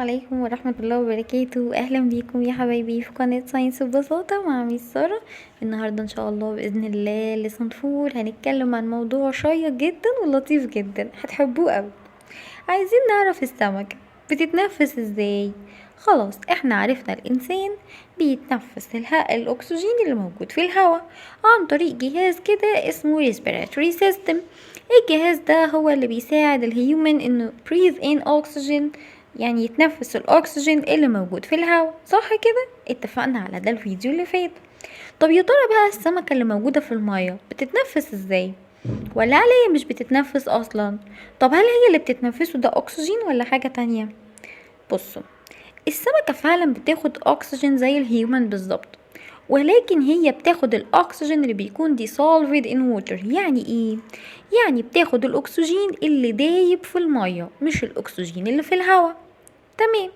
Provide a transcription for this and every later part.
عليكم ورحمة الله وبركاته. اهلا بيكم يا حبايبي في قناة ساينس ببساطة مع ميس سارة. النهاردة ان شاء الله بإذن الله لسان فور هنتكلم عن موضوع شيق جدا ولطيف جدا هتحبوه اوي. عايزين نعرف السمكة بتتنفس ازاي. خلاص احنا عرفنا الانسان بيتنفس الاكسجين اللي موجود في الهواء عن طريق جهاز كده اسمه respiratory system. الجهاز ده هو اللي بيساعد الهيومن انه breathe in oxygen، يعني يتنفس الاكسجين اللي موجود في الهواء، صح كده؟ اتفقنا على ده الفيديو اللي فات. طب يا ترى بقى السمكة اللي موجودة في المية بتتنفس ازاي؟ ولا هل هي مش بتتنفس اصلا؟ طب هل هي اللي بتتنفسه ده اكسجين ولا حاجة تانية؟ بصوا، السمكة فعلا بتاخد اكسجين زي الهيومن بالظبط، ولكن هي بتاخد الاكسجين اللي بيكون dissolved in water. يعني ايه؟ يعني بتاخد الاكسجين اللي دايب في المية مش الاكسجين اللي في الهواء. تمام.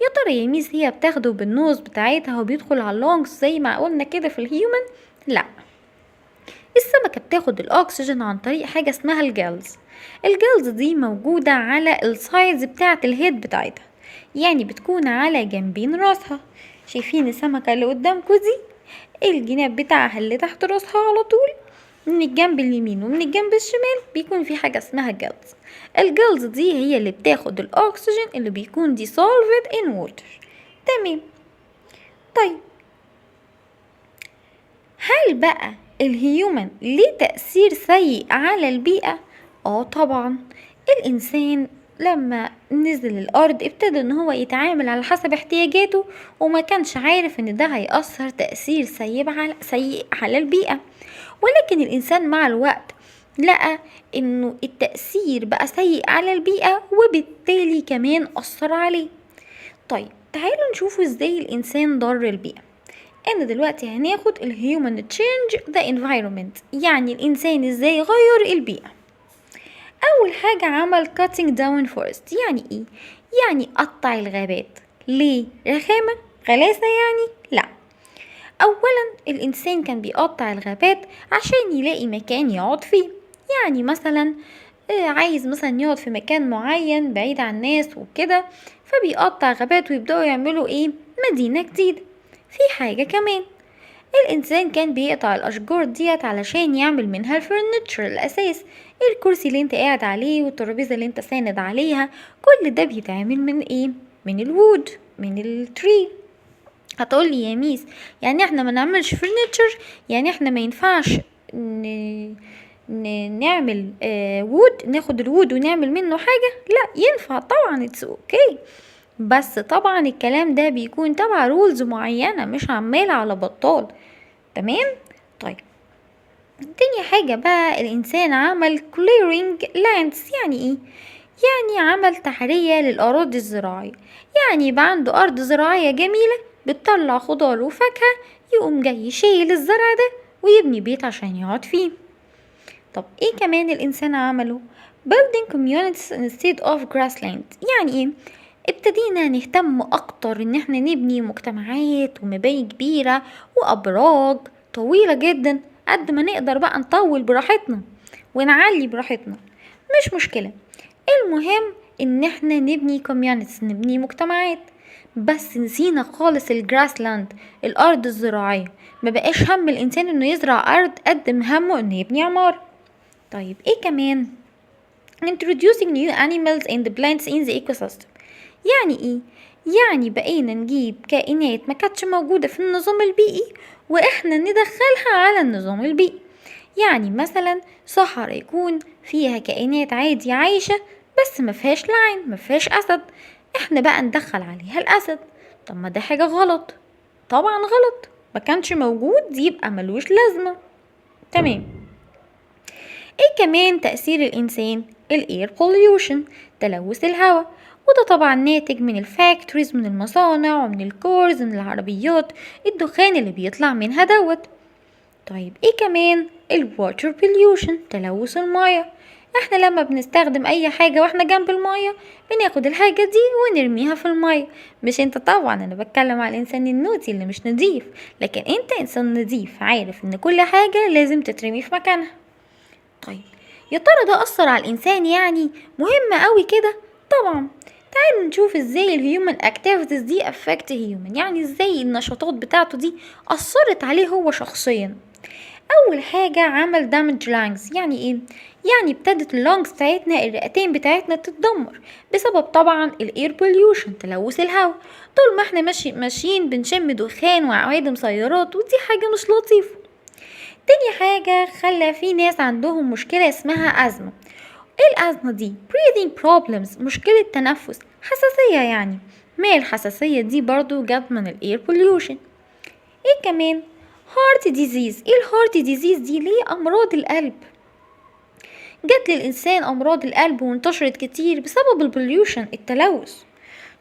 يا ترى يا ميس هي بتاخده بالنوز بتاعتها وبيدخل على اللونجز زي ما قلنا كده في الهيومن؟ لا، السمكة بتاخد الأكسجين عن طريق حاجة اسمها الجلز. الجلز دي موجودة على السايدز بتاعة الهيد بتاعتها، يعني بتكون على جنبين راسها. شايفين السمكة اللي قدامكوا دي؟ الجناب بتاعها اللي تحت راسها على طول من الجنب اليمين ومن الجنب الشمال بيكون في حاجة اسمها جلز. الجلز دي هي اللي بتاخد الأكسجين اللي بيكون dissolved in water. تمام. طيب، هل بقى الهيومن ليه تأثير سيء على البيئة؟ طبعا. الإنسان لما نزل الأرض ابتدى ان هو يتعامل على حسب احتياجاته، وما كانش عارف ان ده هيأثر تأثير سيء على البيئة. ولكن الإنسان مع الوقت لقى انه التأثير بقى سيء على البيئة وبالتالي كمان أثر عليه. طيب تعالوا نشوفوا ازاي الإنسان ضر البيئة. انا دلوقتي هناخد الهيومن تشينج ذا environment، يعني الانسان ازاي غير البيئة. اول حاجة عمل cutting down forest. يعني ايه؟ يعني قطع الغابات. ليه؟ رخامة؟ غلاسة يعني؟ لا. اولا الانسان كان بيقطع الغابات عشان يلاقي مكان يقعد فيه. يعني مثلا عايز مثلا يقعد في مكان معين بعيد عن الناس وكده، فبيقطع غابات ويبدأوا يعملوا ايه؟ مدينة جديدة. في حاجة كمان، الإنسان كان بيقطع الأشجار ديت علشان يعمل منها الفرنتشر الأساس، الكرسي اللي انت قاعد عليه والترابيزة اللي انت ساند عليها، كل ده بيتعمل من ايه؟ من الوود، من التري. هتقولي يا ميس يعني احنا ما نعملش فرنتشر؟ يعني احنا ما ينفعش نعمل وود، ناخد الوود ونعمل منه حاجة؟ لا، ينفع طبعا، اتس اوكي. بس طبعا الكلام ده بيكون تبع رولز معينة، مش عمال على بطال. تمام. طيب، تاني حاجة بقى الإنسان عمل clearing lands. يعني ايه؟ يعني عمل تحرية للأراضي الزراعية. يعني يبقى عنده أرض زراعية جميلة بتطلع خضار وفاكهة، يقوم جاي شايل الزرع ده ويبني بيت عشان يقعد فيه. طب ايه كمان الإنسان عمله؟ building communities instead of grassland. يعني ايه؟ ابتدينا نهتم اكتر ان احنا نبني مجتمعات ومباني كبيرة وابراج طويلة جدا، قد ما نقدر بقى نطول براحتنا ونعلي براحتنا، مش مشكلة. المهم ان احنا نبني communities، نبني مجتمعات. بس نسينا خالص الجراسلاند، الارض الزراعية. ما بقاش هم الانسان انه يزرع ارض قد ما همه انه يبني عمارة. طيب ايه كمان؟ introducing new animals and plants in the ecosystem. يعني ايه؟ يعني بقينا نجيب كائنات ما كانتش موجودة في النظام البيئي واحنا ندخلها على النظام البيئي. يعني مثلا صحراء يكون فيها كائنات عادي عايشة بس ما فيهاش لعن، ما فيهاش اسد، احنا بقى ندخل عليها الاسد. طب ما ده حاجة غلط. طبعا غلط، ما كانش موجود يبقى ملوش لازمة. تمام. ايه كمان تأثير الانسان؟ الاير pollution، تلوث الهواء. وده طبعا ناتج من الفاكتوريز، من المصانع ومن الكورز، من العربيات، الدخان اللي بيطلع منها دوت. طيب ايه كمان؟ الواتر pollution، تلوث المياه. احنا لما بنستخدم اي حاجة واحنا جنب المياه بناخد الحاجة دي ونرميها في المياه. مش انت طبعا، انا بتكلم على الانسان النوتي اللي مش نضيف، لكن انت انسان نضيف عارف ان كل حاجة لازم تترمي في مكانها. طيب يا ترى ده أثر على الإنسان يعني؟ مهم قوي كده؟ طبعا. تعالوا نشوف ازاي الهيومن اكتيفيتيز دي affect human، يعني ازاي النشاطات بتاعته دي اثرت عليه هو شخصيا. اول حاجة عمل damage lungs، يعني ايه؟ يعني ابتدت اللونجز بتاعتنا، الرئتين بتاعتنا تتدمر بسبب طبعا الاير بوليوشن، تلوث الهواء. طول ما احنا ماشيين بنشم دخان وعوادم سيارات، ودي حاجة مش لطيفة. تاني حاجة خلى في ناس عندهم مشكلة اسمها أزمة. ايه الأزمة دي؟ breathing problems، مشكلة تنفس، حساسية يعني. ما الحساسية دي برضو جت من الاير بوليوشن. ايه كمان؟ heart disease. ايه الهارت ديزيز دي؟ ليه أمراض القلب. جت للإنسان أمراض القلب وانتشرت كتير بسبب البوليوشن، التلوث.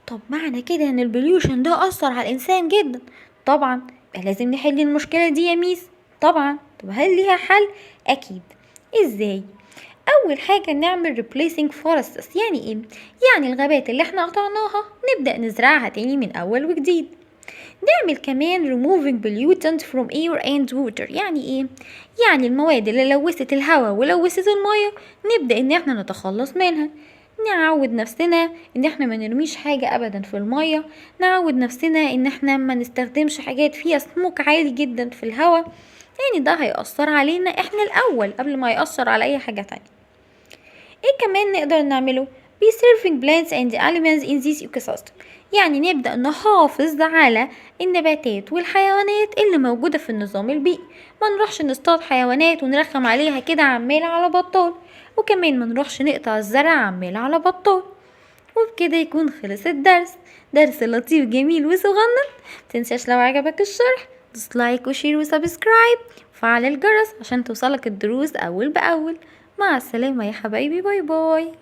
طب معنى كده ان البوليوشن ده أثر على الإنسان جدا؟ طبعا. يبقى لازم نحل المشكلة دي يا ميس. طبعا. طب هل ليها حل؟ أكيد. ازاي؟ أول حاجة نعمل replacing forests. يعني ايه؟ يعني الغابات اللي احنا قطعناها نبدأ نزرعها تاني من أول وجديد. نعمل كمان removing pollutant from air and water. يعني ايه؟ يعني المواد اللي لوثت الهواء ولوثت المية نبدأ ان احنا نتخلص منها. نعود نفسنا ان احنا ما نرميش حاجة ابدا في المية. نعود نفسنا ان احنا ما نستخدمش حاجات فيها سموك عالي جدا في الهواء، يعني ده هيأثر علينا احنا الاول قبل ما يأثر على اي حاجة تانية. ايه كمان نقدر نعمله؟ preserving plants and animals in this ecosystem. يعني نبدأ نحافظ على النباتات والحيوانات اللي موجودة في النظام البيئي. ما نروحش نصطاد حيوانات ونرخم عليها كده عمال على بطال، وكمان ما نروحش نقطع الزرع عمال على بطال. وبكده يكون خلص الدرس، درس لطيف جميل وصغنن. متنساش لو عجبك الشرح دوس لايك وشير وسبسكرايب وفعل الجرس عشان توصلك الدروس أول بأول. مع السلامة يا حبايبي، باي باي.